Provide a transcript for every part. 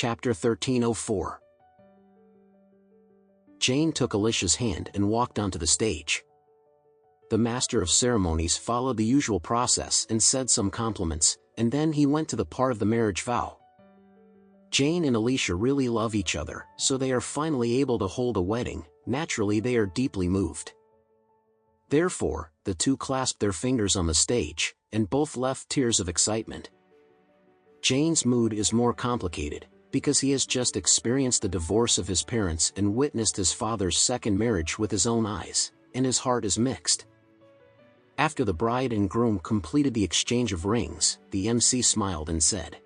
Chapter 1304. Jane took Alicia's hand and walked onto the stage. The master of ceremonies followed the usual process and said some compliments, and then he went to the part of the marriage vow. Jane and Alicia really love each other, so they are finally able to hold a wedding. Naturally, they are deeply moved. Therefore, the two clasped their fingers on the stage, and both left tears of excitement. Jane's mood is more complicated, because he has just experienced the divorce of his parents and witnessed his father's second marriage with his own eyes, and his heart is mixed. After the bride and groom completed the exchange of rings, the MC smiled and said,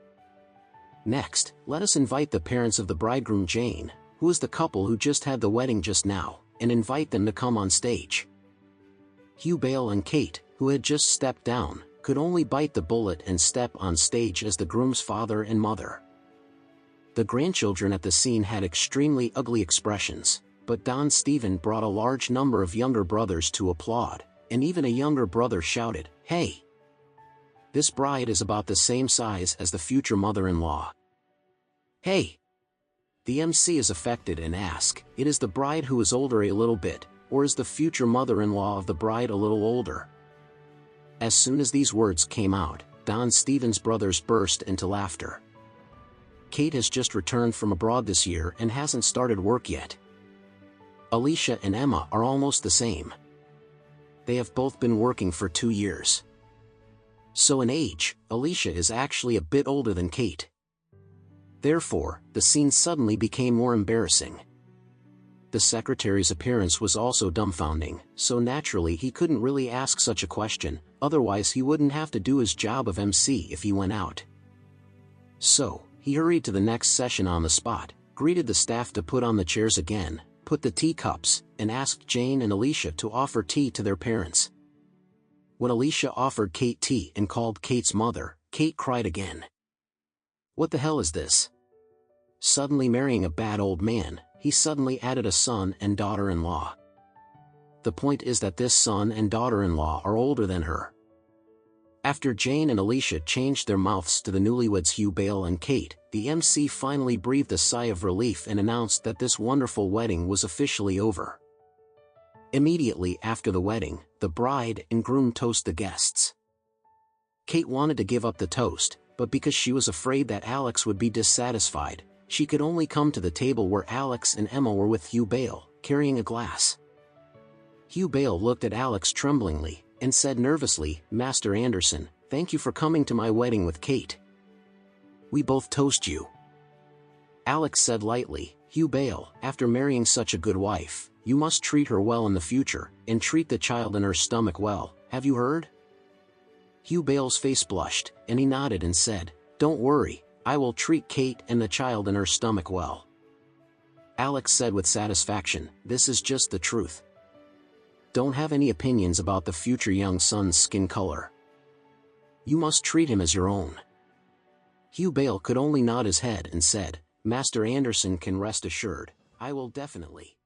"Next, let us invite the parents of the bridegroom Jane, who is the couple who just had the wedding just now, and invite them to come on stage." Hugh Bale and Kate, who had just stepped down, could only bite the bullet and step on stage as the groom's father and mother. The grandchildren at the scene had extremely ugly expressions, but Don Stephen brought a large number of younger brothers to applaud, and even a younger brother shouted, "Hey! This bride is about the same size as the future mother-in-law. Hey!" The MC is affected and asks, "Is the bride who is older a little bit, or is the future mother-in-law of the bride a little older?" As soon as these words came out, Don Stephen's brothers burst into laughter. Kate has just returned from abroad this year and hasn't started work yet. Alicia and Emma are almost the same. They have both been working for 2 years. So in age, Alicia is actually a bit older than Kate. Therefore, the scene suddenly became more embarrassing. The secretary's appearance was also dumbfounding, so naturally he couldn't really ask such a question, otherwise he wouldn't have to do his job of MC if he went out. So, he hurried to the next session on the spot, greeted the staff to put on the chairs again, put the teacups, and asked Jane and Alicia to offer tea to their parents. When Alicia offered Kate tea and called Kate's mother, Kate cried again. What the hell is this? Suddenly marrying a bad old man, he suddenly added a son and daughter-in-law. The point is that this son and daughter-in-law are older than her. After Jane and Alicia changed their mouths to the newlyweds Hugh Bale and Kate, the MC finally breathed a sigh of relief and announced that this wonderful wedding was officially over. Immediately after the wedding, the bride and groom toast the guests. Kate wanted to give up the toast, but because she was afraid that Alex would be dissatisfied, she could only come to the table where Alex and Emma were with Hugh Bale, carrying a glass. Hugh Bale looked at Alex tremblingly, and said nervously, "Master Anderson, thank you for coming to my wedding with Kate. We both toast you." Alex said lightly, "Hugh Bale, after marrying such a good wife, you must treat her well in the future, and treat the child in her stomach well, have you heard?" Hugh Bale's face blushed, and he nodded and said, "Don't worry, I will treat Kate and the child in her stomach well." Alex said with satisfaction, "This is just the truth. Don't have any opinions about the future young son's skin color. You must treat him as your own." Hugh Bale could only nod his head and said, "Master Anderson can rest assured, I will definitely."